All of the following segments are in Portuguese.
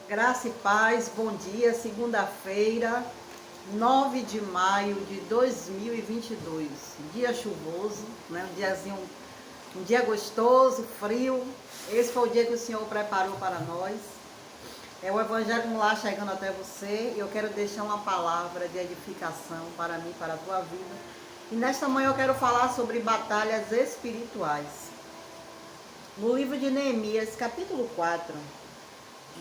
Graça e paz, bom dia, segunda-feira, 9 de maio de 2022, dia chuvoso, né? Um dia gostoso, frio. Esse foi o dia que o Senhor preparou para nós. É o Evangelho no Lar chegando até você e eu quero deixar uma palavra de edificação para mim, para a tua vida. E nesta manhã eu quero falar sobre batalhas espirituais. No livro de Neemias, capítulo 4,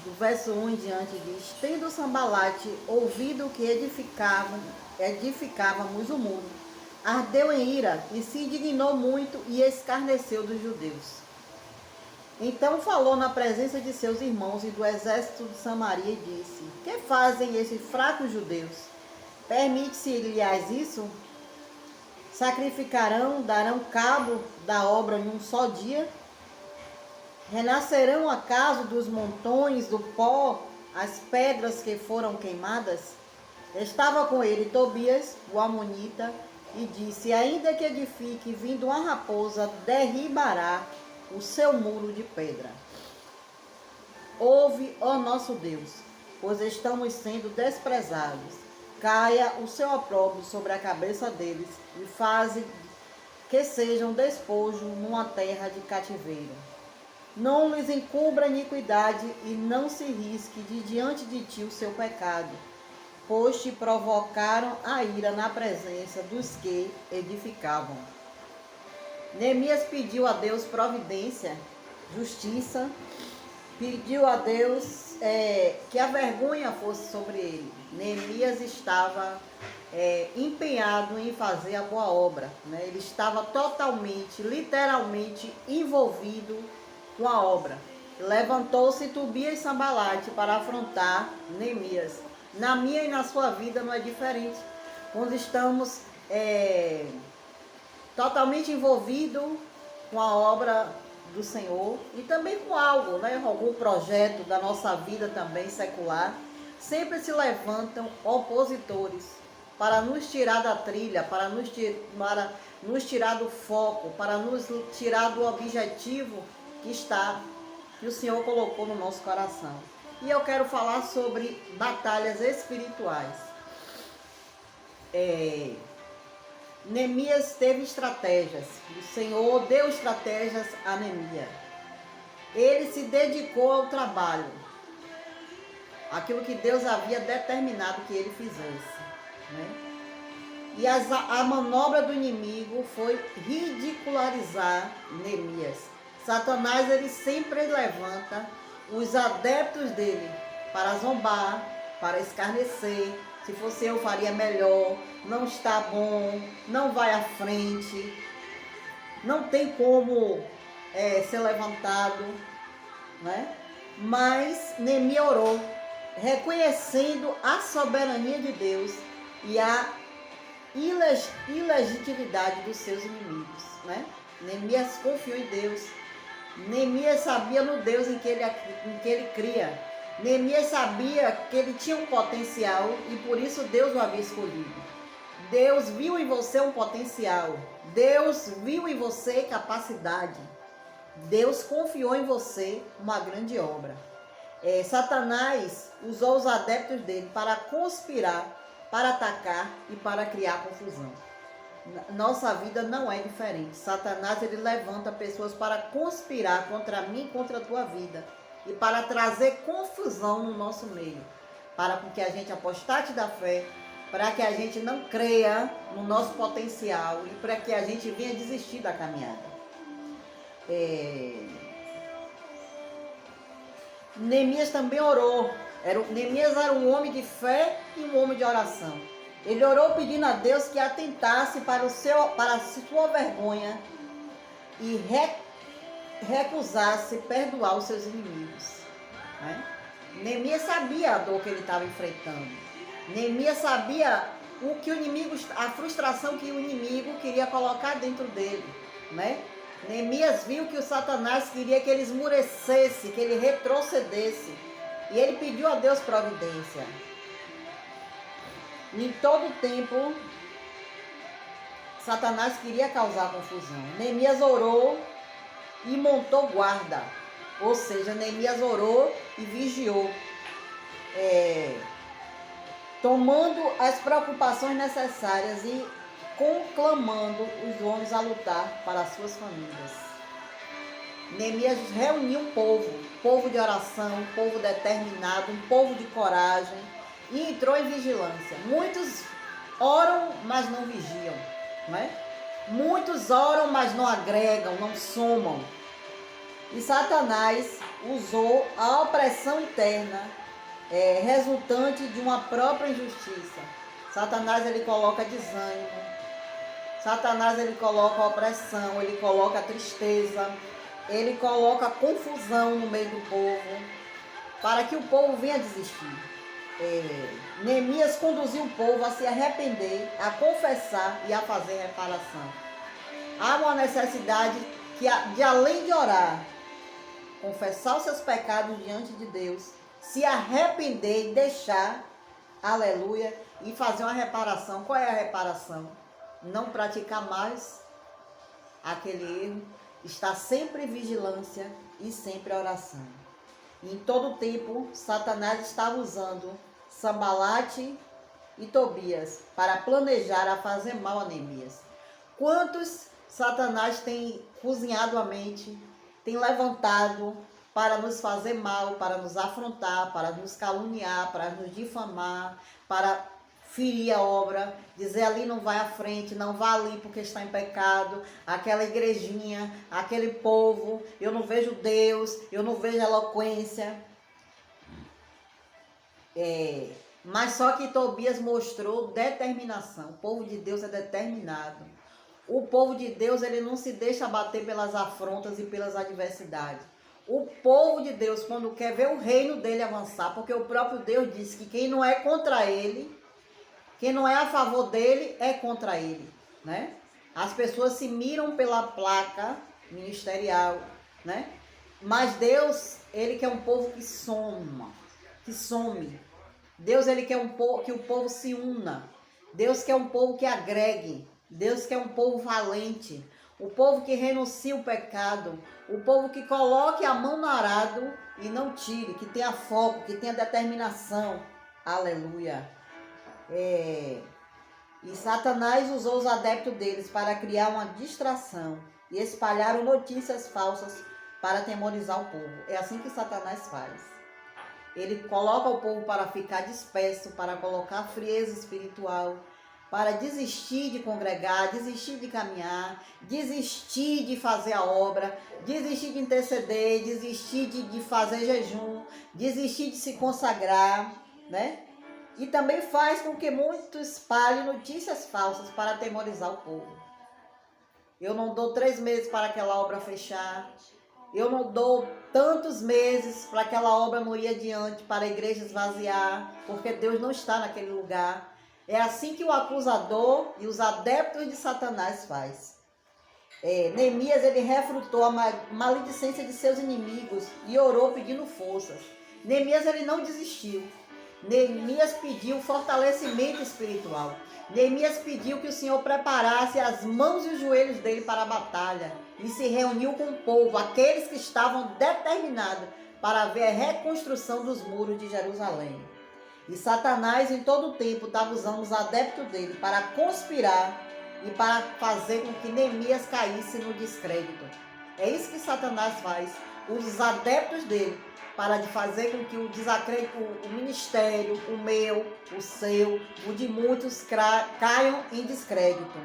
do verso 1 em diante, diz: Tendo Sambalate ouvido que edificávamos o muro, ardeu em ira e se indignou muito e escarneceu dos judeus. Então falou na presença de seus irmãos e do exército de Samaria e disse: Que fazem esses fracos judeus? Permite-se-lhes isso? Sacrificarão, darão cabo da obra em um só dia? Renascerão acaso dos montões do pó as pedras que foram queimadas? Estava com ele Tobias, o amonita, e disse: Ainda que edifique, vindo uma raposa, derribará o seu muro de pedra. Ouve, ó nosso Deus, pois estamos sendo desprezados. Caia o seu opróbrio sobre a cabeça deles e faze que sejam despojo numa terra de cativeiro. Não lhes encubra iniquidade e não se risque de diante de ti o seu pecado, pois te provocaram a ira na presença dos que edificavam. Neemias pediu a Deus providência, justiça, pediu a Deus que a vergonha fosse sobre ele. Neemias estava empenhado em fazer a boa obra, né? Ele estava totalmente, literalmente envolvido com a obra. Levantou-se Tobias e Sambalate para afrontar Neemias. Na minha e na sua vida não é diferente. Quando estamos totalmente envolvidos com a obra do Senhor e também com algo, né? Algum projeto da nossa vida também secular, sempre se levantam opositores para nos tirar da trilha, para nos tirar do foco, para nos tirar do objetivo que o Senhor colocou no nosso coração. E eu quero falar sobre batalhas espirituais. Neemias teve estratégias. O Senhor deu estratégias a Neemias. Ele se dedicou ao trabalho, aquilo que Deus havia determinado que ele fizesse, né? E a manobra do inimigo foi ridicularizar Neemias. Satanás, ele sempre levanta os adeptos dele para zombar, para escarnecer. Se fosse eu, faria melhor. Não está bom, não vai à frente, não tem como ser levantado, né? Mas Neemias orou, reconhecendo a soberania de Deus e a ilegitimidade dos seus inimigos, né? Neemias confiou em Deus. Neemias sabia no Deus em que ele cria. Neemias sabia que ele tinha um potencial e por isso Deus o havia escolhido. Deus viu em você um potencial. Deus viu em você capacidade. Deus confiou em você uma grande obra. Satanás usou os adeptos dele para conspirar, para atacar e para criar confusão. Nossa vida não é diferente. Satanás, ele levanta pessoas para conspirar contra mim e contra a tua vida e para trazer confusão no nosso meio, para que a gente apostate da fé, para que a gente não creia no nosso potencial e para que a gente venha desistir da caminhada. Neemias também orou. Neemias era um homem de fé e um homem de oração. Ele orou pedindo a Deus que atentasse para a sua vergonha e recusasse perdoar os seus inimigos, né? Neemias sabia a dor que ele estava enfrentando. Neemias sabia a frustração que o inimigo queria colocar dentro dele, né? Neemias viu que o Satanás queria que ele esmurecesse, que ele retrocedesse. E ele pediu a Deus providência. Em todo tempo, Satanás queria causar confusão. Neemias orou e montou guarda. Ou seja, Neemias orou e vigiou. é, tomando as preocupações necessárias e conclamando os homens a lutar para as suas famílias. Neemias reuniu um povo de oração, um povo determinado, um povo de coragem, e entrou em vigilância. Muitos oram, mas não vigiam, não é? Muitos oram, mas não agregam, não somam. E Satanás usou a opressão interna resultante de uma própria injustiça. Satanás, ele coloca desânimo. Satanás, ele coloca opressão, ele coloca tristeza, ele coloca confusão no meio do povo, para que o povo venha desistir. Neemias conduziu o povo a se arrepender, a confessar e a fazer reparação. Há uma necessidade de, além de orar, confessar os seus pecados diante de Deus, se arrepender e deixar, aleluia, e fazer uma reparação. Qual é a reparação? Não praticar mais aquele erro, estar sempre em vigilância e sempre em oração. E em todo tempo, Satanás estava usando Sambalate e Tobias para planejar a fazer mal a Neemias. Quantos Satanás tem cozinhado a mente, tem levantado para nos fazer mal, para nos afrontar, para nos caluniar, para nos difamar, para ferir a obra, dizer ali não vai à frente, não vá ali porque está em pecado, aquela igrejinha, aquele povo, eu não vejo Deus, eu não vejo eloquência. Mas só que Tobias mostrou determinação. O povo de Deus é determinado. O povo de Deus, ele não se deixa abater pelas afrontas e pelas adversidades. O povo de Deus, quando quer ver o reino dele avançar, porque o próprio Deus disse que quem não é contra ele, quem não é a favor dele, é contra ele, né? As pessoas se miram pela placa ministerial, né? Mas Deus, ele quer um povo que some. Deus, ele quer que o povo se una. Deus quer um povo que agregue. Deus quer um povo valente. O povo que renuncia o pecado. O povo que coloque a mão no arado e não tire. Que tenha foco, que tenha determinação. Aleluia. E Satanás usou os adeptos deles para criar uma distração. E espalharam notícias falsas para atemorizar o povo. É assim que Satanás faz. Ele coloca o povo para ficar disperso, para colocar frieza espiritual, para desistir de congregar, desistir de caminhar, desistir de fazer a obra, desistir de interceder, desistir de fazer jejum, desistir de se consagrar, né? E também faz com que muitos espalhem notícias falsas para atemorizar o povo. Eu não dou 3 meses para aquela obra fechar. Eu não dou tantos meses para aquela obra não ir adiante, para a igreja esvaziar, porque Deus não está naquele lugar. É assim que o acusador e os adeptos de Satanás faz. Neemias, ele refrutou a maledicência de seus inimigos e orou pedindo forças. Neemias, ele não desistiu. Neemias pediu fortalecimento espiritual. Neemias pediu que o Senhor preparasse as mãos e os joelhos dele para a batalha. E se reuniu com o povo, aqueles que estavam determinados para ver a reconstrução dos muros de Jerusalém. E Satanás, em todo o tempo, estava usando os adeptos dele para conspirar e para fazer com que Neemias caísse no descrédito. É isso que Satanás faz. Usa os adeptos dele para fazer com que o desacredito, o ministério, o meu, o seu, o de muitos caiam em descrédito.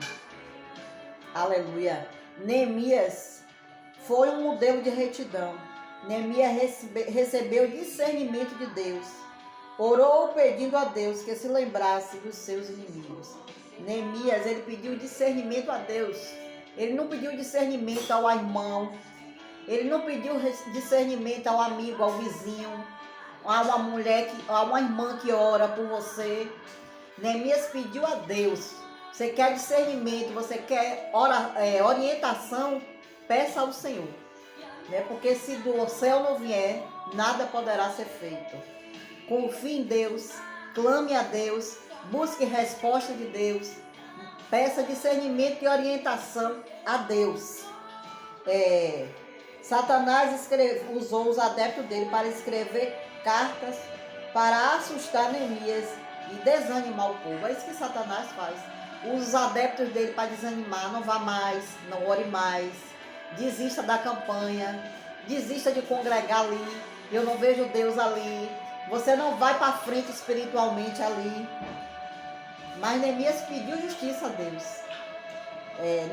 Aleluia. Neemias foi um modelo de retidão. Neemias recebeu discernimento de Deus. Orou pedindo a Deus que se lembrasse dos seus inimigos. Neemias, ele pediu discernimento a Deus. Ele não pediu discernimento ao irmão. Ele não pediu discernimento ao amigo, ao vizinho, a uma mulher, a uma irmã que ora por você. Neemias pediu a Deus. Você quer discernimento, você quer orientação, peça ao Senhor. Né? Porque se do céu não vier, nada poderá ser feito. Confie em Deus, clame a Deus, busque resposta de Deus, peça discernimento e orientação a Deus. Satanás usou os adeptos dele para escrever cartas para assustar Neemias e desanimar o povo. É isso que Satanás faz. Usa os adeptos dele para desanimar. Não vá mais, não ore mais, desista da campanha, desista de congregar ali. Eu não vejo Deus ali. Você não vai para frente espiritualmente ali. Mas Neemias pediu justiça a Deus.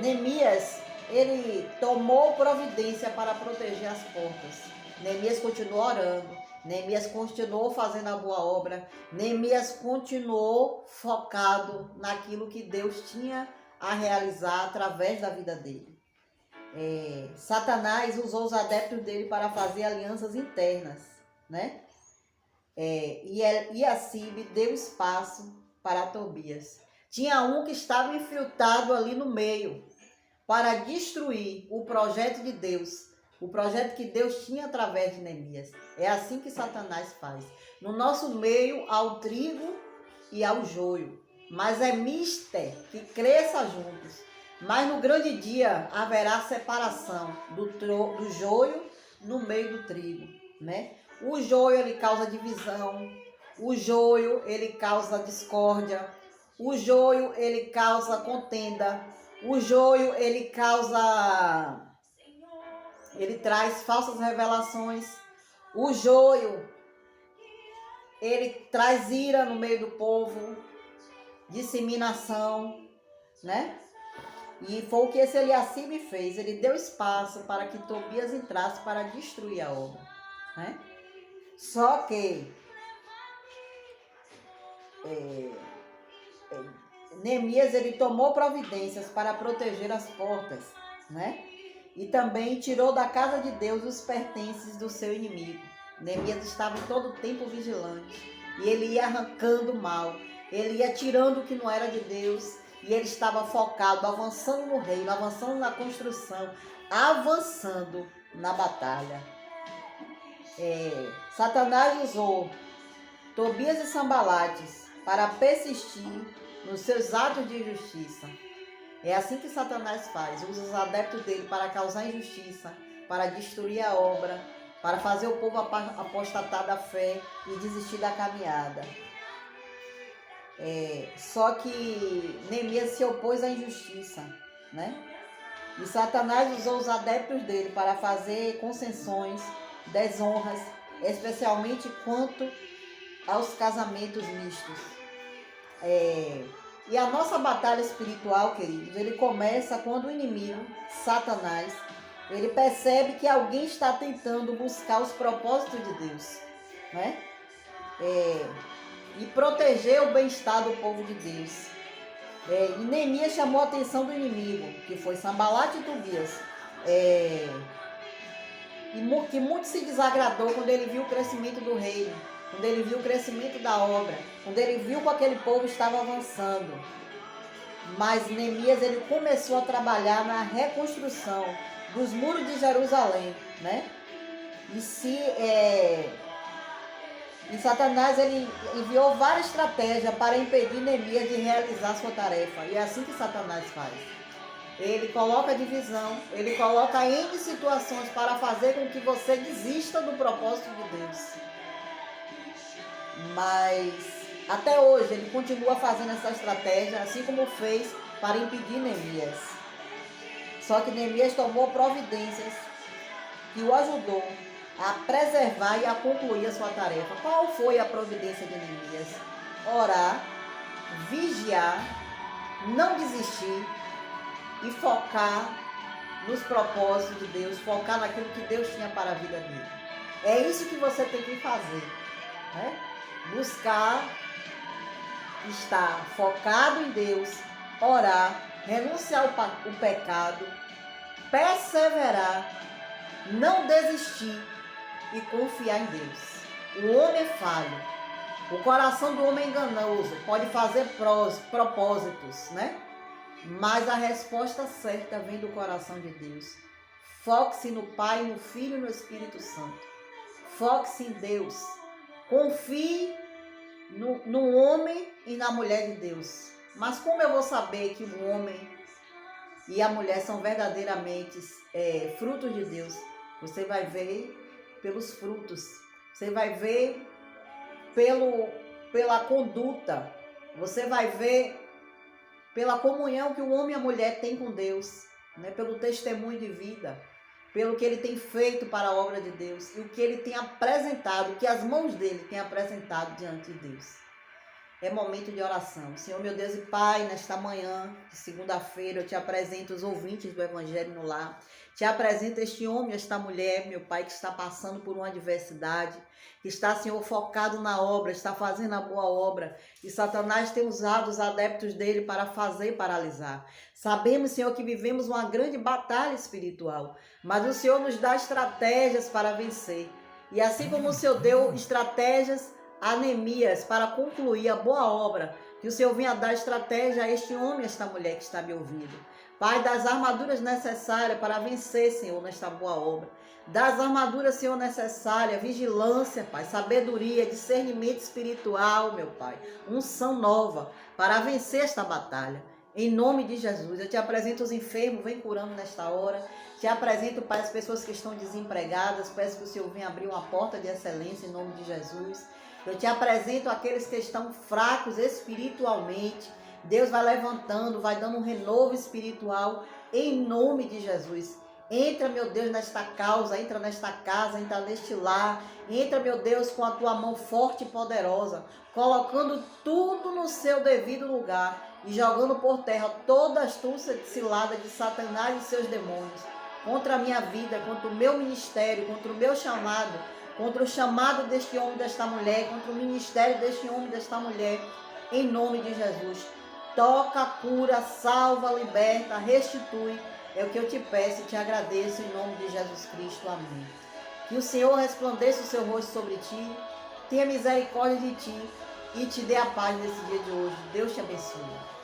Neemias, ele tomou providência para proteger as portas. Neemias continuou orando. Neemias continuou fazendo a boa obra. Neemias continuou focado naquilo que Deus tinha a realizar através da vida dele. Satanás usou os adeptos dele para fazer alianças internas, né? E Eliacibe deu espaço para Tobias. Tinha um que estava infiltrado ali no meio para destruir o projeto de Deus, o projeto que Deus tinha através de Neemias. É assim que Satanás faz. No nosso meio há o trigo e há o joio, mas é mister que cresça juntos. Mas no grande dia haverá separação do joio no meio do trigo, né? O joio ele causa divisão, o joio ele causa discórdia, o joio ele causa contenda, o joio ele traz falsas revelações, o joio ele traz ira no meio do povo, disseminação, né? E foi o que esse Eliacibe fez. Ele deu espaço para que Tobias entrasse para destruir a obra, né? Só que Neemias ele tomou providências para proteger as portas, né? E também tirou da casa de Deus os pertences do seu inimigo. Neemias estava todo o tempo vigilante e ele ia arrancando o mal, ele ia tirando o que não era de Deus. E ele estava focado, avançando no reino, avançando na construção, avançando na batalha. Satanás usou Tobias e Sanbalates para persistir nos seus atos de injustiça. É assim que Satanás faz. Usa os adeptos dele para causar injustiça, para destruir a obra, para fazer o povo apostatar da fé e desistir da caminhada. Só que Neemias se opôs à injustiça, né? E Satanás usou os adeptos dele para fazer concessões, desonras, especialmente quanto aos casamentos mistos. E a nossa batalha espiritual, queridos, ele começa quando o inimigo, Satanás, ele percebe que alguém está tentando buscar os propósitos de Deus, né? E proteger o bem-estar do povo de Deus. E Neemias chamou a atenção do inimigo, que foi Sanbalate e Tobias. Que muito se desagradou quando ele viu o crescimento do reino, quando ele viu o crescimento da obra, quando ele viu que aquele povo estava avançando. Mas Neemias ele começou a trabalhar na reconstrução dos muros de Jerusalém, né? E Satanás ele enviou várias estratégias para impedir Neemias de realizar sua tarefa. E é assim que Satanás faz. Ele coloca divisão, ele coloca N situações para fazer com que você desista do propósito de Deus. Mas até hoje ele continua fazendo essa estratégia, assim como fez para impedir Neemias. Só que Neemias tomou providências que o ajudou a preservar e a concluir a sua tarefa. Qual foi a providência de Neemias? Orar, vigiar, não desistir e focar nos propósitos de Deus, focar naquilo que Deus tinha para a vida dele. É isso que você tem que fazer, né? Buscar estar focado em Deus, orar, renunciar ao pecado, perseverar, não desistir e confiar em Deus. O homem é falho, o coração do homem é enganoso, pode fazer propósitos, né? Mas a resposta certa vem do coração de Deus. Foque-se no Pai, no Filho e no Espírito Santo. Foque-se em Deus. Confie no homem e na mulher de Deus. Mas como eu vou saber que o homem e a mulher são verdadeiramente frutos de Deus? Você vai ver pelos frutos. Você vai ver pela conduta, você vai ver pela comunhão que o homem e a mulher têm com Deus, né? Pelo testemunho de vida, pelo que ele tem feito para a obra de Deus e o que ele tem apresentado, o que as mãos dele têm apresentado diante de Deus. É momento de oração. Senhor, meu Deus e Pai, nesta manhã de segunda-feira, eu te apresento os ouvintes do Evangelho no Lar. Te apresento este homem, esta mulher, meu Pai, que está passando por uma adversidade, que está, Senhor, focado na obra, está fazendo a boa obra. E Satanás tem usado os adeptos dele para fazer paralisar. Sabemos, Senhor, que vivemos uma grande batalha espiritual, mas o Senhor nos dá estratégias para vencer. E assim como o Senhor deu estratégias a Neemias para concluir a boa obra, que o Senhor venha dar estratégia a este homem e a esta mulher que está me ouvindo. Pai, das armaduras necessárias para vencer, Senhor, nesta boa obra. Das armaduras, Senhor, necessárias, vigilância, Pai, sabedoria, discernimento espiritual, meu Pai, unção nova para vencer esta batalha. Em nome de Jesus, eu te apresento os enfermos, vem curando nesta hora. Te apresento, Pai, as pessoas que estão desempregadas. Peço que o Senhor venha abrir uma porta de excelência em nome de Jesus. Eu te apresento aqueles que estão fracos espiritualmente. Deus vai levantando, vai dando um renovo espiritual em nome de Jesus. Entra, meu Deus, nesta causa, entra nesta casa, entra neste lar. Entra, meu Deus, com a tua mão forte e poderosa, colocando tudo no seu devido lugar e jogando por terra toda a astúcia de cilada de Satanás e seus demônios contra a minha vida, contra o meu ministério, contra o meu chamado, contra o chamado deste homem e desta mulher, contra o ministério deste homem e desta mulher, em nome de Jesus. Toca, cura, salva, liberta, restitui. É o que eu te peço e te agradeço em nome de Jesus Cristo. Amém. Que o Senhor resplandeça o seu rosto sobre ti, tenha misericórdia de ti e te dê a paz nesse dia de hoje. Deus te abençoe.